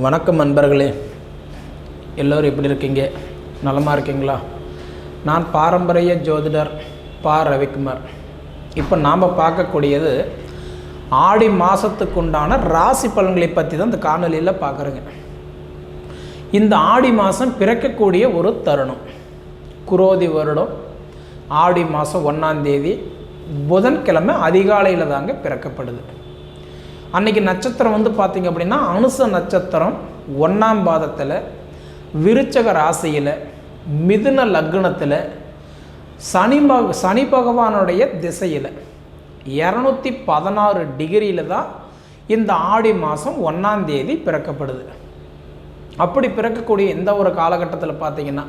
வணக்கம் நண்பர்களே, எல்லோரும் எப்படி இருக்கீங்க? நலமாக இருக்கீங்களா? நான் பாரம்பரிய ஜோதிடர் பா ரவிக்குமார். இப்போ நாம் பார்க்கக்கூடியது ஆடி மாதத்துக்குண்டான ராசி பலன்களை பற்றி தான் இந்த காணொலியில் பார்க்குறேங்க. இந்த ஆடி மாதம் பிறக்கக்கூடிய ஒரு தருணம். குரோதி வருடம் ஆடி மாதம் 1ஆம் தேதி புதன்கிழமை அதிகாலையில் தாங்க பிறக்கப்படுது. அன்றைக்கி நட்சத்திரம் பார்த்திங்க அப்படின்னா அனுச நட்சத்திரம் 1ஆம் பாதத்தில் விருச்சக ராசியில் மிதுன லக்னத்தில் சனி பகவானுடைய திசையில் 216 டிகிரியில் தான் இந்த ஆடி மாதம் 1ஆம் தேதி பிறக்கப்படுது. அப்படி பிறக்கக்கூடிய எந்த ஒரு காலகட்டத்தில் பார்த்திங்கன்னா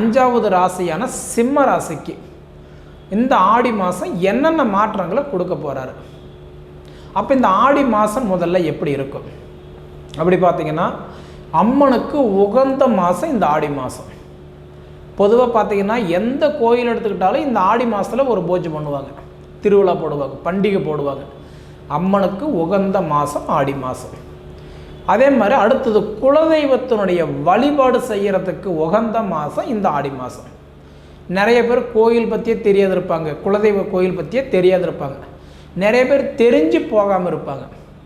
5வது ராசியான சிம்ம ராசிக்கு இந்த ஆடி மாதம் என்னென்ன மாற்றங்களை கொடுக்க போகிறாரு. அப்போ இந்த ஆடி மாதம் முதல்ல எப்படி இருக்கும் அப்படி பார்த்திங்கன்னா, அம்மனுக்கு உகந்த மாதம் இந்த ஆடி மாதம். பொதுவாக பார்த்திங்கன்னா எந்த கோயில் எடுத்துக்கிட்டாலும் இந்த ஆடி மாதத்தில் ஒரு பூஜை பண்ணுவாங்க, திருவிழா போடுவாங்க, பண்டிகை போடுவாங்க. அம்மனுக்கு உகந்த மாதம் ஆடி மாதம். அதே மாதிரி அடுத்தது குலதெய்வத்தினுடைய வழிபாடு செய்கிறதுக்கு உகந்த மாதம் இந்த ஆடி மாதம். நிறைய பேர் கோயில் பற்றியே தெரியாது இருப்பாங்க, குலதெய்வ கோயில் பற்றியே தெரியாது இருப்பாங்க. நிறைய பேர் தெரிஞ்சு போகாமல் இருப்பாங்க.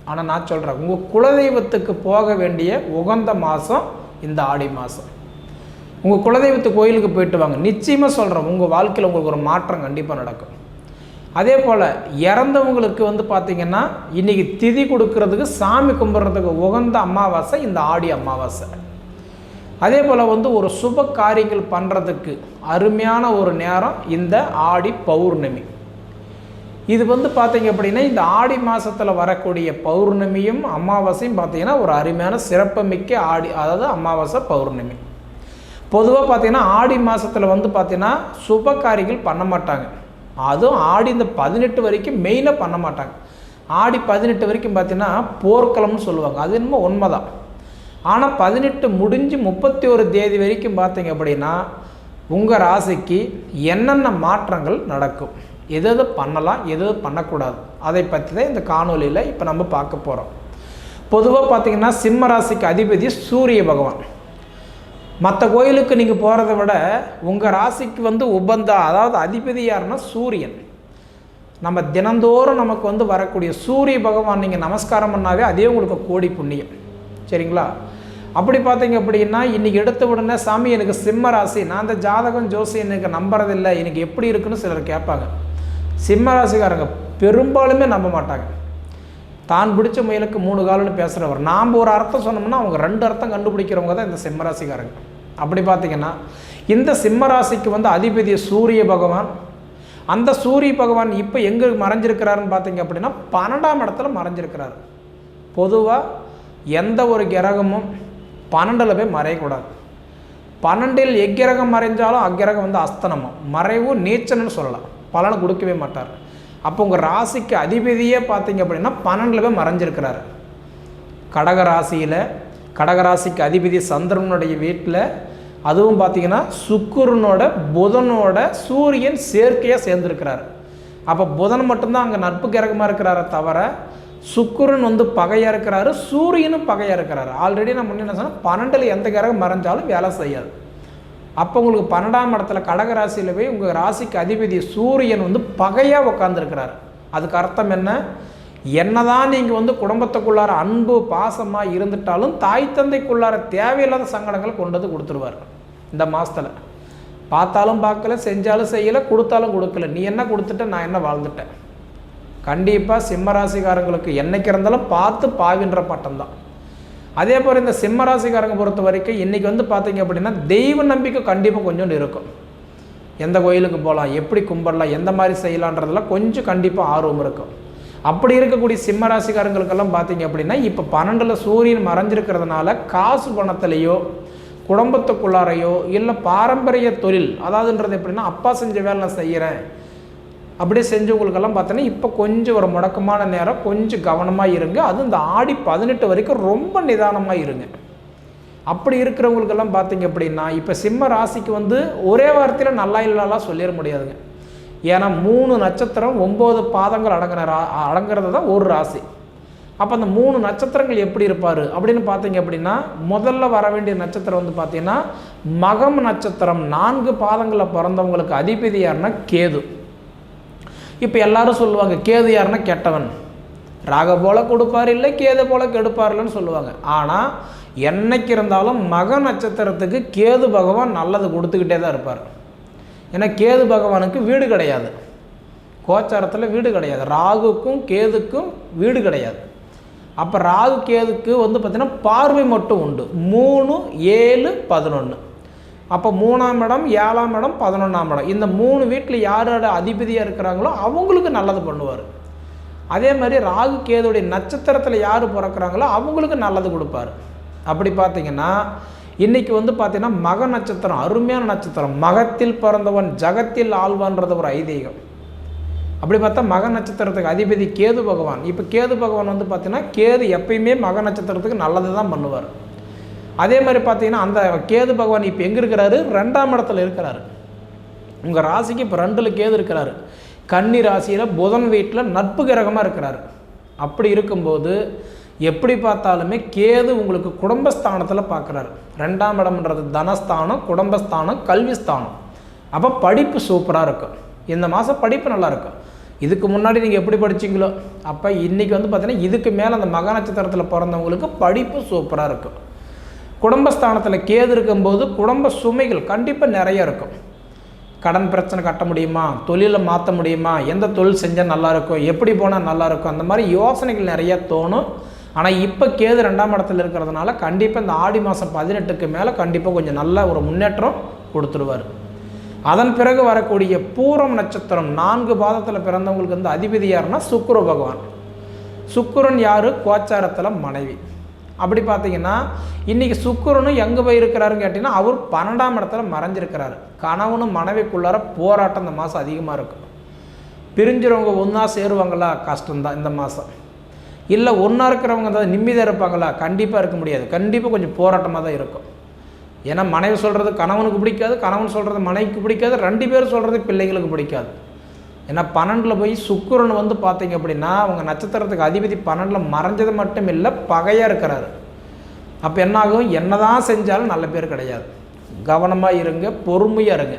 ஆனால் நான் சொல்கிறேன், உங்கள் குலதெய்வத்துக்கு போக வேண்டிய உகந்த மாதம் இந்த ஆடி மாதம். உங்கள் குலதெய்வத்து கோயிலுக்கு போயிட்டு வாங்க, நிச்சயமாக சொல்கிறேன், உங்கள் வாழ்க்கையில் உங்களுக்கு ஒரு மாற்றம் கண்டிப்பாக நடக்கும். அதே போல் இறந்தவங்களுக்கு பார்த்திங்கன்னா இன்றைக்கி திதி கொடுக்கறதுக்கு, சாமி கும்பிட்றதுக்கு உகந்த அமாவாசை இந்த ஆடி அமாவாசை. அதே போல் ஒரு சுப காரியங்கள் பண்ணுறதுக்கு அருமையான ஒரு நேரம் இந்த ஆடி பௌர்ணமி. இது பார்த்திங்க அப்படின்னா இந்த ஆடி மாதத்தில் வரக்கூடிய பௌர்ணமியும் அமாவாசையும் பார்த்திங்கன்னா ஒரு அருமையான சிறப்புமிக்க ஆடி, அதாவது அமாவாசை பௌர்ணமி. பொதுவாக பார்த்திங்கன்னா ஆடி மாதத்தில் பார்த்திங்கன்னா சுப காரியங்கள் பண்ண மாட்டாங்க. அதுவும் ஆடி இந்த 18 வரைக்கும் மெயினாக பண்ண மாட்டாங்க. ஆடி 18 வரைக்கும் பார்த்திங்கன்னா போர்க்களம்னு சொல்லுவாங்க, அது என்னமோ உண்மைதான். ஆனால் 18 முடிஞ்சு 31 தேதி வரைக்கும் பார்த்திங்க அப்படின்னா உங்கள் ராசிக்கு என்னென்ன மாற்றங்கள் நடக்கும், எது பண்ணலாம், எது பண்ணக்கூடாது, அதை பற்றி தான் இந்த காணொலியில் இப்போ நம்ம பார்க்க போகிறோம். பொதுவாக பார்த்திங்கன்னா சிம்ம ராசிக்கு அதிபதி சூரிய பகவான். மற்ற கோயிலுக்கு நீங்கள் போகிறத விட உங்கள் ராசிக்கு உபந்தா, அதாவது அதிபதி யாருன்னா சூரியன். நம்ம தினந்தோறும் நமக்கு வரக்கூடிய சூரிய பகவான் நீங்கள் நமஸ்காரம் பண்ணாவே அதே உங்களுக்கு கோடி புண்ணியம். சரிங்களா? அப்படி பார்த்தீங்க அப்படின்னா இன்றைக்கி எடுத்த உடனே, சாமி எனக்கு சிம்ம ராசி, நான் அந்த ஜாதகம் ஜோசி எனக்கு நம்புறதில்லை, எனக்கு எப்படி இருக்குன்னு சிலர் கேட்பாங்க. சிம்ம ராசிக்காரங்க பெரும்பாலுமே நம்ப மாட்டாங்க. தான் பிடிச்ச முயலுக்கு 3 கால்னு பேசுகிறவர். நாம் ஒரு அர்த்தம் சொன்னோம்னா அவங்க 2 அர்த்தம் கண்டுபிடிக்கிறவங்க தான் இந்த சிம்ம ராசிக்காரங்க. அப்படி பார்த்திங்கன்னா இந்த சிம்ம ராசிக்கு அதிபதி சூரிய பகவான். அந்த சூரிய பகவான் இப்போ எங்கே மறைஞ்சிருக்கிறாருன்னு பார்த்தீங்க அப்படின்னா 12ஆம் இடத்துல மறைஞ்சிருக்கிறார். பொதுவாக எந்த ஒரு கிரகமும் 12ல் போய் மறையக்கூடாது. 12ல் எக்கிரகம் மறைஞ்சாலும் அக்கிரகம் அஸ்தனமும், மறைவு நீச்சன்னு சொல்லலாம், பலனை கொடுக்கவே மாட்டார். அப்போ உங்கள் ராசிக்கு அதிபதியே பார்த்தீங்க அப்படின்னா 12ல் போய் மறைஞ்சிருக்கிறார். கடகராசியில், கடகராசிக்கு அதிபதி சந்திரனுடைய வீட்டில், அதுவும் பார்த்திங்கன்னா சுக்கிரனோட புதனோட சூரியன் சேர்க்கையாக சேர்ந்துருக்கிறார். அப்போ புதன் மட்டும்தான் அங்கே நட்பு கிரகமாக இருக்கிறார தவிர சுக்கிரன் பகையாக இருக்கிறாரு, சூரியனும் பகையாக இருக்கிறாரு. ஆல்ரெடி நான் முன்னே என்ன சொன்னேன், 12ல் எந்த கிரகம் மறைஞ்சாலும் வேலை செய்யாது. அப்போ உங்களுக்கு 12ஆம் இடத்துல கடகராசியில் போய் உங்கள் ராசிக்கு அதிபதி சூரியன் பகையாக உட்காந்துருக்கிறார். அதுக்கு அர்த்தம் என்ன? என்னதான் நீங்கள் குடும்பத்துக்குள்ளார அன்பு பாசமாக இருந்துட்டாலும் தாய் தந்தைக்குள்ளார தேவையில்லாத சங்கடங்களை கொண்டு கொடுத்துருவார். இந்த மாதத்தில் பார்த்தாலும் பார்க்கல, செஞ்சாலும் செய்யலை, கொடுத்தாலும் கொடுக்கல, நீ என்ன கொடுத்துட்ட, நான் என்ன வாழ்ந்துட்டேன். கண்டிப்பாக சிம்ம ராசிக்காரங்களுக்கு என்னைக்கு இருந்தாலும் பார்த்து பாவின்ற பட்டம்தான். அதே போல் இந்த சிம்ம ராசிக்காரங்க பொறுத்த வரைக்கும் இன்றைக்கி பார்த்தீங்க அப்படின்னா தெய்வ நம்பிக்கை கண்டிப்பாக கொஞ்சோண்டு இருக்கும். எந்த கோயிலுக்கு போகலாம், எப்படி கும்பிடலாம், எந்த மாதிரி செய்யலான்றதெல்லாம் கொஞ்சம் கண்டிப்பாக ஆர்வம் இருக்கும். அப்படி இருக்கக்கூடிய சிம்ம ராசிக்காரங்களுக்கெல்லாம் பார்த்தீங்க அப்படின்னா இப்போ 12ல் சூரியன் மறைஞ்சிருக்கிறதுனால காசு பணத்திலேயோ குடும்பத்துக்குள்ளாரையோ இல்லை பாரம்பரிய தொழில், அதாவதுன்றது எப்படின்னா அப்பா செஞ்ச வேலை நான் செய்கிறேன் அப்படியே செஞ்சவங்களுக்கெல்லாம் பார்த்தோன்னா இப்போ கொஞ்சம் ஒரு முடக்கமான நேரம், கொஞ்சம் கவனமாக இருங்க. அதுவும் இந்த ஆடி 18 வரைக்கும் ரொம்ப நிதானமாக இருங்க. அப்படி இருக்கிறவங்களுக்கெல்லாம் பார்த்தீங்க அப்படின்னா இப்போ சிம்ம ராசிக்கு ஒரே வாரத்தில் நல்லா இல்லலாம் சொல்லிட முடியாதுங்க. ஏன்னா 3 நட்சத்திரம் 9 பாதங்கள் அடங்குறது தான் ஒரு ராசி. அப்போ அந்த 3 நட்சத்திரங்கள் எப்படி இருப்பார் அப்படின்னு பார்த்தீங்க அப்படின்னா, முதல்ல வர வேண்டிய நட்சத்திரம் வந்து பார்த்தீங்கன்னா மகம் நட்சத்திரம். 4 பாதங்களில் பிறந்தவங்களுக்கு அதிபதி யாருன்னா கேது. இப்போ எல்லாரும் சொல்லுவாங்க கேது யாருன்னா கெட்டவன், ராக போல கொடுப்பார் இல்லை கேது போல கெடுப்பார்லன்னு சொல்லுவாங்க. ஆனால் என்னைக்கு இருந்தாலும் மக நட்சத்திரத்துக்கு கேது பகவான் நல்லது கொடுத்துக்கிட்டே தான் இருப்பார். ஏன்னா கேது பகவானுக்கு வீடு கிடையாது, கோச்சாரத்தில் வீடு கிடையாது, ராகுக்கும் கேதுக்கும் வீடு கிடையாது. அப்போ ராகு கேதுக்கு வந்து பார்த்திங்கன்னா பார்வை மட்டும் உண்டு. 3, 7, 11. அப்போ 3ஆம் இடம், 7ஆம் இடம், 11ஆம் இடம், இந்த 3 வீட்டில் யாரோட அதிபதியாக இருக்கிறாங்களோ அவங்களுக்கு நல்லது பண்ணுவார். அதே மாதிரி ராகு கேதுடைய நட்சத்திரத்தில் யார் பிறக்கிறாங்களோ அவங்களுக்கு நல்லது கொடுப்பார். அப்படி பார்த்தீங்கன்னா இன்றைக்கி வந்து பார்த்திங்கன்னா மக நட்சத்திரம் அருமையான நட்சத்திரம். மகத்தில் பிறந்தவன் ஜகத்தில் ஆழ்வான்றது ஒரு ஐதீகம். அப்படி பார்த்தா மக நட்சத்திரத்துக்கு அதிபதி கேது பகவான். இப்போ கேது பகவான் வந்து பார்த்திங்கன்னா கேது எப்பயுமே மக நட்சத்திரத்துக்கு நல்லது தான் பண்ணுவார். அதே மாதிரி பார்த்தீங்கன்னா அந்த கேது பகவான் இப்போ எங்கே இருக்கிறாரு? 2ஆம் இடத்துல இருக்கிறாரு. உங்கள் ராசிக்கு இப்போ 2ல் கேது இருக்கிறாரு. கன்னி ராசியில் புதன் வீட்டில் நட்பு கிரகமாக இருக்கிறாரு. அப்படி இருக்கும்போது எப்படி பார்த்தாலுமே கேது உங்களுக்கு குடும்பஸ்தானத்தில் பார்க்குறாரு. 2ஆம் இடம்ன்றது தனஸ்தானம், குடும்பஸ்தானம், கல்விஸ்தானம். அப்போ படிப்பு சூப்பராக இருக்கும். இந்த மாதம் படிப்பு நல்லாயிருக்கும். இதுக்கு முன்னாடி நீங்கள் எப்படி படிச்சிங்களோ அப்போ இன்றைக்கி வந்து பார்த்திங்கன்னா இதுக்கு மேலே அந்த மக நட்சத்திரத்தில் பிறந்தவங்களுக்கு படிப்பு சூப்பராக இருக்கும். குடும்பஸ்தானத்தில் கேது இருக்கும்போது குடும்ப சுமைகள் கண்டிப்பாக நிறைய இருக்கும். கடன் பிரச்சனை கட்ட முடியுமா, தொழிலை மாற்ற முடியுமா, எந்த தொழில் செஞ்சால் நல்லாயிருக்கும், எப்படி போனால் நல்லாயிருக்கும், அந்த மாதிரி யோசனைகள் நிறைய தோணும். ஆனால் இப்போ கேது 2ஆம் இடத்துல இருக்கிறதுனால கண்டிப்பாக இந்த ஆடி மாதம் 18க்கு மேலே கண்டிப்பாக கொஞ்சம் நல்ல ஒரு முன்னேற்றம் கொடுத்துருவார். அதன் பிறகு வரக்கூடிய பூரம் நட்சத்திரம் 4 பாதத்தில் பிறந்தவங்களுக்கு வந்து அதிபதி யாருன்னா சுக்கிர பகவான். சுக்கிரன் யார்? கோச்சாரத்தில் மனைவி. அப்படி பார்த்தீங்கன்னா இன்றைக்கி சுக்கிரனும் எங்கே போய் இருக்கிறாருன்னு கேட்டிங்கன்னா அவர் 12ஆம் இடத்துல மறைஞ்சிருக்கிறாரு. கணவனும் மனைவிக்குள்ளார போராட்டம் இந்த மாதம் அதிகமாக இருக்கும். பிரிஞ்சுறவங்க ஒன்றா சேருவாங்களா? கஷ்டம்தான் இந்த மாதம். இல்லை ஒன்றா இருக்கிறவங்க தான் நிம்மதியாக இருப்பாங்களா? கண்டிப்பாக இருக்க முடியாது. கண்டிப்பாக கொஞ்சம் போராட்டமாக தான் இருக்கும். ஏன்னா மனைவி சொல்கிறது கணவனுக்கு பிடிக்காது, கணவன் சொல்கிறது மனைவிக்கு பிடிக்காது, 2 பேர் சொல்கிறது பிள்ளைங்களுக்கு பிடிக்காது. ஏன்னா 12ல் போய் சுக்கிரன் வந்து பார்த்தீங்க அப்படின்னா அவங்க நட்சத்திரத்துக்கு அதிபதி 12ல் மறைஞ்சது மட்டும் இல்லை, பகையாக இருக்கிறாரு. அப்போ என்னாகும்? என்ன தான் செஞ்சாலும் நல்ல பேர் கிடையாது. கவனமாக இருங்க, பொறுமையாக இருங்க.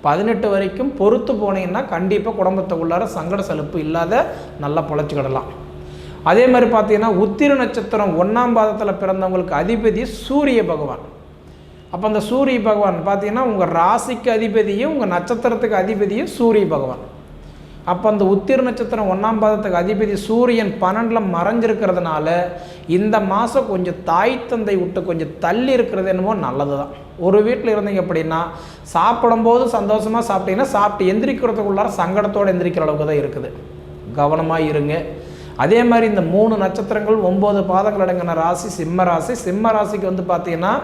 18 வரைக்கும் பொறுத்து போனீங்கன்னா கண்டிப்பாக குடும்பத்துக்குள்ளார சங்கட சலுப்பு இல்லாத நல்லா பொழைச்சிக்கிடலாம். அதே மாதிரி பார்த்தீங்கன்னா உத்திர நட்சத்திரம் 1ஆம் பாதத்தில் பிறந்தவங்களுக்கு அதிபதி சூரிய பகவான். அப்போ அந்த சூரிய பகவான் பார்த்தீங்கன்னா உங்கள் ராசிக்கு அதிபதியும் உங்கள் நட்சத்திரத்துக்கு அதிபதியும் சூரிய பகவான். அப்போ அந்த உத்திர நட்சத்திரம் 1ஆம் பாதத்துக்கு அதிபதி சூரியன் 12ல் மறைஞ்சிருக்கிறதுனால இந்த மாதம் கொஞ்சம் தாய் தந்தை விட்டு கொஞ்சம் தள்ளி இருக்கிறது என்னமோ நல்லது தான். ஒரு வீட்டில் இருந்தீங்க அப்படின்னா சாப்பிடும்போது சந்தோஷமாக சாப்பிட்டீங்கன்னா சாப்பிட்டு எந்திரிக்கிறதுக்குள்ளார சங்கடத்தோடு எந்திரிக்கிற அளவுக்கு தான் இருக்குது. கவனமாக இருங்க. அதே மாதிரி இந்த 3 நட்சத்திரங்கள் 9 பாதங்கள் அடங்கின ராசி சிம்ம ராசி. சிம்ம ராசிக்கு வந்து பார்த்தீங்கன்னா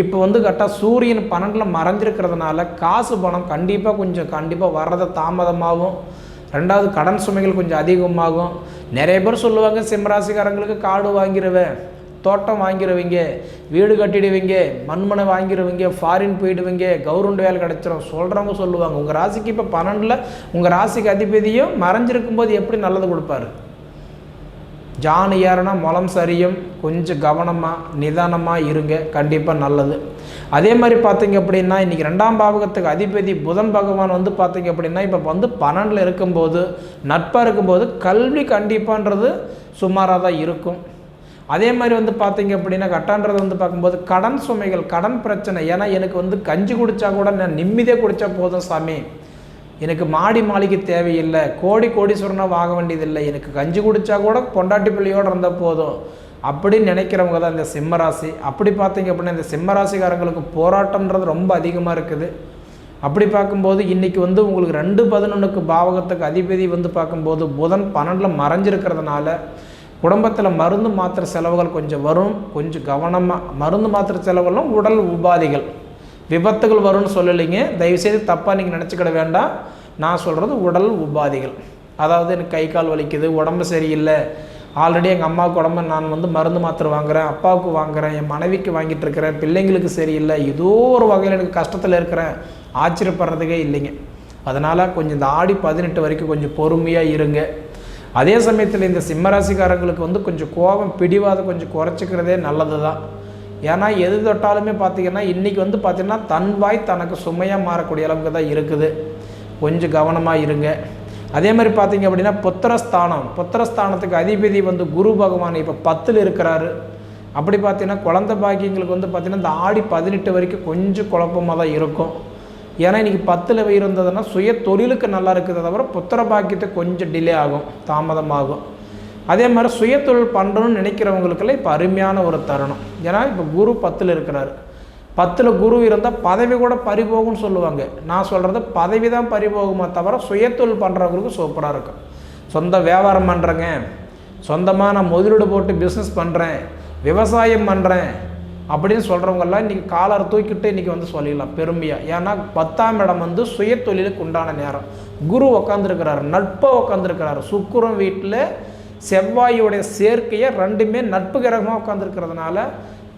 இப்போ வந்து கரெக்டாக சூரியன் 12ல் மறைஞ்சிருக்கிறதுனால காசு பணம் கண்டிப்பாக வர்றது தாமதமாகும். 2வது கடன் சுமைகள் கொஞ்சம் அதிகமாகும். நிறைய பேர் சொல்லுவாங்க சிம்மராசிக்காரங்களுக்கு காடு வாங்கிடுவேன், தோட்டம் வாங்கிடுவீங்க, வீடு கட்டிடுவீங்க, மண்மனை வாங்கிடுவீங்க, ஃபாரின் போயிடுவீங்க, கவர்மெண்ட் வேலை கிடச்சிரும் சொல்கிறவங்க சொல்லுவாங்க. உங்கள் ராசிக்கு இப்போ 12ல் உங்கள் ராசிக்கு அதிபதியும் மறைஞ்சிருக்கும்போது எப்படி நல்லது கொடுப்பாரு? ஜானு ஏறுனா மலம் சரியும். கொஞ்சம் கவனமாக நிதானமாக இருங்க, கண்டிப்பாக நல்லது. அதே மாதிரி பார்த்தீங்க அப்படின்னா இன்றைக்கி 2ஆம் பாவகத்துக்கு அதிபதி புதன் பகவான் வந்து பார்த்தீங்க அப்படின்னா இப்போ வந்து 12ல் இருக்கும்போது நட்பாக இருக்கும்போது கல்வி கண்டிப்பான்றது சுமாராக தான் இருக்கும். அதே மாதிரி வந்து பார்த்தீங்க அப்படின்னா கட்டான்றது வந்து பார்க்கும்போது கடன் சுமைகள், கடன் பிரச்சனை. ஏன்னா எனக்கு வந்து கஞ்சி குடித்தா கூட நான் நிம்மதியாக குடித்தா போதும் சாமி, எனக்கு மாடி மாளிகை தேவையில்லை, கோடீஸ்வரனாக வாங்க வேண்டியதில்லை, எனக்கு கஞ்சி குடித்தா கூட பொண்டாட்டி பிள்ளையோடு இருந்தால் போதும் அப்படின்னு நினைக்கிறவங்க தான் இந்த சிம்மராசி. அப்படி பார்த்தீங்க அப்படின்னா இந்த சிம்மராசிக்காரங்களுக்கு போராட்டம்ன்றது ரொம்ப அதிகமாக இருக்குது. அப்படி பார்க்கும்போது இன்றைக்கி வந்து உங்களுக்கு 2-11க்கு பாவகத்துக்கு அதிபதி வந்து பார்க்கும்போது புதன் 12ல் மறைஞ்சிருக்கிறதுனால குடும்பத்தில் மருந்து மாத்திரை செலவுகள் கொஞ்சம் வரும். கொஞ்சம் கவனமாக மருந்து மாத்திரை செலவுகளும் உடல் உபாதைகள் விபத்துகள் வரும்னு சொல்லலைங்க, தயவுசெய்து தப்பாக நீங்கள் நினச்சிக்கிட வேண்டாம். நான் சொல்கிறது உடல் உபாதைகள். அதாவது எனக்கு கை கால் வலிக்குது, உடம்பு சரியில்லை, ஆல்ரெடி எங்கள் அம்மாவுக்கு உடம்பு நான் வந்து மருந்து மாத்திரை வாங்குகிறேன், அப்பாவுக்கு வாங்குகிறேன், என் மனைவிக்கு வாங்கிட்டு இருக்கிறேன், பிள்ளைங்களுக்கு சரியில்லை, ஏதோ ஒரு வகையில் எனக்கு கஷ்டத்தில் இருக்கிறேன், ஆச்சரியப்படுறதுக்கே இல்லைங்க. அதனால் கொஞ்சம் இந்த ஆடி 18 வரைக்கும் கொஞ்சம் பொறுமையாக இருங்க. அதே சமயத்தில் இந்த சிம்மராசிக்காரங்களுக்கு வந்து கொஞ்சம் கோபம் பிடிவாதம் கொஞ்சம் குறைச்சிக்கிறதே நல்லது தான். ஏன்னா எது தொட்டாலுமே பார்த்திங்கன்னா இன்றைக்கி வந்து பார்த்திங்கன்னா தன் வாய் தனக்கு சுமையாக மாறக்கூடிய அளவுக்கு தான் இருக்குது. கொஞ்சம் கவனமாக இருங்க. அதே மாதிரி பார்த்திங்க அப்படின்னா புத்திரஸ்தானத்துக்கு அதிபதி வந்து குரு பகவான் இப்போ 10ல் இருக்கிறாரு. அப்படி பார்த்தீங்கன்னா குழந்தை பாக்கியங்களுக்கு வந்து பார்த்திங்கன்னா இந்த ஆடி 18 வரைக்கும் கொஞ்சம் குழப்பமாக தான் இருக்கும். ஏன்னா இன்றைக்கி 10ல் இருந்ததுன்னா சுய தொழிலுக்கு நல்லா இருக்குது, தவிர புத்திர பாக்கியத்துக்கு கொஞ்சம் டிலே ஆகும், தாமதமாகும். அதே மாதிரி சுய தொழில் பண்ணுறோன்னு நினைக்கிறவங்களுக்கெல்லாம் இப்போ அருமையான ஒரு தருணம். ஏன்னா இப்போ குரு 10ல் இருக்கிறாரு. 10ல் குரு இருந்தால் பதவி கூட பறிபோகும்னு சொல்லுவாங்க. நான் சொல்கிறது பதவி தான் பறிபோகுமா தவிர சுயத்தொழில் பண்ணுறவங்களுக்கு சூப்பராக இருக்கும். சொந்த வியாபாரம் பண்ணுறேங்க, சொந்தமாக நான் முதலீடு போட்டு பிஸ்னஸ் பண்ணுறேன், விவசாயம் பண்ணுறேன் அப்படின்னு சொல்கிறவங்கெல்லாம் இன்றைக்கி காலரை தூக்கிட்டு இன்றைக்கி வந்து சொல்லிடலாம் பெருமையாக. ஏன்னா 10ஆம் இடம் வந்து சுயத்தொழிலுக்கு உண்டான நேரம். குரு உக்காந்துருக்கிறாரு, நட்பாக உட்காந்துருக்கிறாரு. சுக்கிரன் வீட்டில் செவ்வாயுடைய சேர்க்கையை ரெண்டுமே நட்பு கிரகமாக உட்காந்துருக்கிறதுனால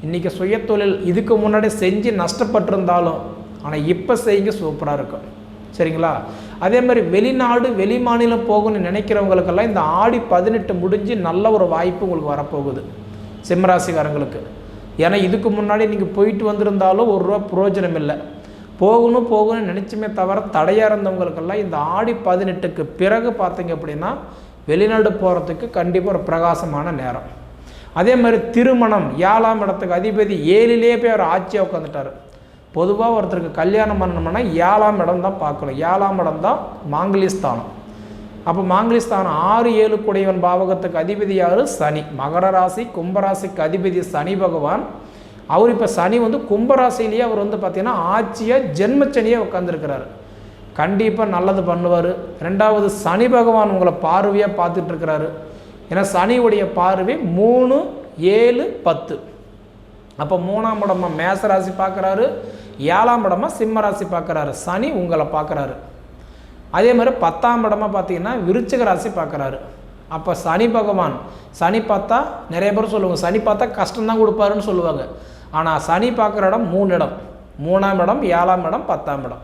இன்றைக்கி சுயத்தொழில் இதுக்கு முன்னாடி செஞ்சு நஷ்டப்பட்டிருந்தாலும் ஆனால் இப்போ செய்யுங்க, சூப்பராக இருக்கும். சரிங்களா? அதே மாதிரி வெளிநாடு வெளி மாநிலம் போகணும்னு நினைக்கிறவங்களுக்கெல்லாம் இந்த ஆடி 18 முடிஞ்சு நல்ல ஒரு வாய்ப்பு உங்களுக்கு வரப்போகுது சிம்மராசிக்காரங்களுக்கு. ஏன்னா இதுக்கு முன்னாடி நீங்கள் போயிட்டு வந்திருந்தாலும் ஒரு ரூபா பிரயோஜனம் இல்லை. போகணும்னு நினச்சுமே தவிர தடையாக இருந்தவங்களுக்கெல்லாம் இந்த ஆடி 18க்கு பிறகு பார்த்தீங்க அப்படின்னா வெளிநாடு போகிறதுக்கு கண்டிப்பாக ஒரு பிரகாசமான நேரம். அதே மாதிரி திருமணம் 7ஆம் இடத்துக்கு அதிபதி 7லே போய் அவர் ஆட்சியாக உட்காந்துட்டார். பொதுவாக ஒருத்தருக்கு கல்யாணம் பண்ணணும்னா 7ஆம் இடம் தான் பார்க்கணும். 7ஆம் இடம் தான் மாங்கலிஸ்தானம். அப்போ மாங்கலிஸ்தானம் 6, 7 கூடையவன் பாவகத்துக்கு அதிபதி யார்? சனி. மகர ராசி கும்பராசிக்கு அதிபதி சனி பகவான். அவர் இப்போ சனி வந்து கும்பராசிலேயே அவர் வந்து பார்த்திங்கன்னா ஆட்சியாக ஜென்மச்சனியாக உட்காந்துருக்கிறார். கண்டிப்பாக நல்லது பண்ணுவார். 2வது சனி பகவான் உங்களை பார்வையாக பார்த்துட்ருக்கிறாரு. ஏன்னா சனியுடைய பார்வை 3, 7, 10. அப்போ 3ஆம் இடமா மேசராசி பார்க்குறாரு, 7ஆம் இடமா சிம்ம ராசி பார்க்குறாரு. சனி உங்களை பார்க்குறாரு. அதே மாதிரி 10ஆம் இடமா பார்த்தீங்கன்னா விருச்சிக ராசி பார்க்குறாரு. அப்போ சனி பகவான் சனி பார்த்தா நிறைய பேர் சொல்லுவாங்க சனி பார்த்தா கஷ்டம்தான் கொடுப்பாருன்னு சொல்லுவாங்க. ஆனால் சனி பார்க்குற இடம் 3 இடம். 3ஆம் இடம், 7ஆம் இடம், 10ஆம் இடம்.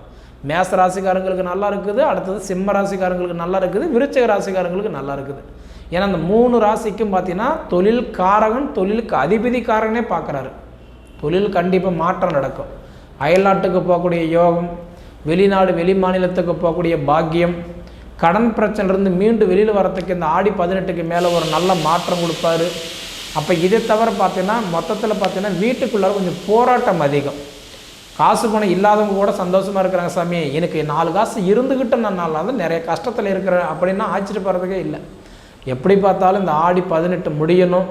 மேச ராசிக்காரங்களுக்கு நல்லா இருக்குது, அடுத்தது சிம்ம ராசிக்காரங்களுக்கு நல்லா இருக்குது, விருச்சிக ராசிக்காரங்களுக்கு நல்லா இருக்குது. ஏன்னா அந்த 3 ராசிக்கும் பார்த்தீங்கன்னா தொழில் காரகன், தொழிலுக்கு அதிபதி காரகனே பார்க்குறாரு. தொழில் கண்டிப்பாக மாற்றம் நடக்கும். அயல்நாட்டுக்கு போகக்கூடிய யோகம், வெளிநாடு வெளி மாநிலத்துக்கு போகக்கூடிய பாக்கியம், கடன் பிரச்சனைலேருந்து மீண்டு வெளியில் வரத்துக்கு இந்த ஆடி 18க்கு மேலே ஒரு நல்ல மாற்றம் கொடுப்பாரு. அப்போ இதை தவிர பார்த்தீங்கன்னா மொத்தத்தில் பார்த்தீங்கன்னா வீட்டுக்குள்ளார கொஞ்சம் போராட்டம் அதிகம். காசு பணம் இல்லாதவங்க கூட சந்தோஷமாக இருக்கிறாங்க. சாமி எனக்கு 4 காசு இருந்துக்கிட்டு நான் நல்லா தான் நிறைய கஷ்டத்தில் இருக்கிறேன் அப்படின்னா ஆச்சரியப்படுறதுக்கே இல்லை. எப்படி பார்த்தாலும் இந்த ஆடி 18 முடியணும்.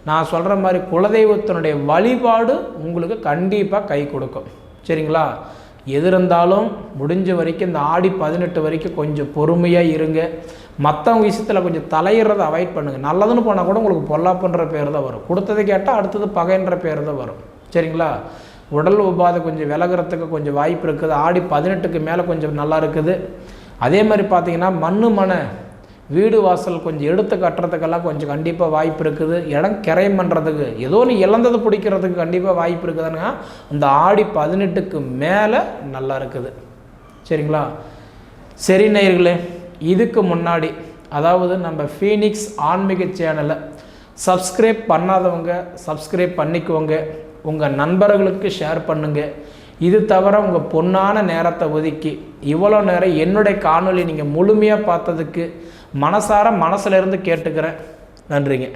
நான் சொல்கிற மாதிரி குலதெய்வத்தினுடைய வழிபாடு உங்களுக்கு கண்டிப்பாக கை கொடுக்கும். சரிங்களா? எது இருந்தாலும் முடிஞ்ச வரைக்கும் இந்த ஆடி 18 வரைக்கும் கொஞ்சம் பொறுமையாக இருங்க. மற்றவங்க விஷயத்தில் கொஞ்சம் தலையிடுறதை அவாய்ட் பண்ணுங்கள். நல்லதுன்னு போனால் கூட உங்களுக்கு பொல்லாப்புன்ற பேர் தான் வரும். கொடுத்ததை கேட்டால் அடுத்தது பகைன்ற பேர் தான் வரும். சரிங்களா? உடல் உபாதை கொஞ்சம் விலகிறதுக்கு கொஞ்சம் வாய்ப்பு இருக்குது. ஆடி 18க்கு மேலே கொஞ்சம் நல்லா இருக்குது. அதே மாதிரி பார்த்தீங்கன்னா மனை வீடு வாசல் கொஞ்சம் எடுத்து கட்டுறதுக்கெல்லாம் கொஞ்சம் கண்டிப்பாக வாய்ப்பு இருக்குது. இடம் கிரையம் பண்ணுறதுக்கு ஏதோ நீ இழந்தது பிடிக்கிறதுக்கு கண்டிப்பாக வாய்ப்பு இருக்குதுன்னா இந்த ஆடி 18க்கு மேலே நல்லா இருக்குது. சரிங்களா? சரி நேயர்களே, இதுக்கு முன்னாடி அதாவது நம்ம ஃபீனிக்ஸ் ஆன்மீக சேனலை சப்ஸ்கிரைப் பண்ணாதவங்க சப்ஸ்கிரைப் பண்ணிக்கோங்க. உங்கள் நண்பர்களுக்கு ஷேர் பண்ணுங்கள். இது தவிர உங்கள் பொன்னான நேரத்தை ஒதுக்கி இவ்வளோ நேரம் என்னுடைய காணொளி நீங்கள் முழுமையாக பார்த்ததுக்கு மனசார மனசுலேருந்து கேட்டுக்கிறேன். நன்றிங்க.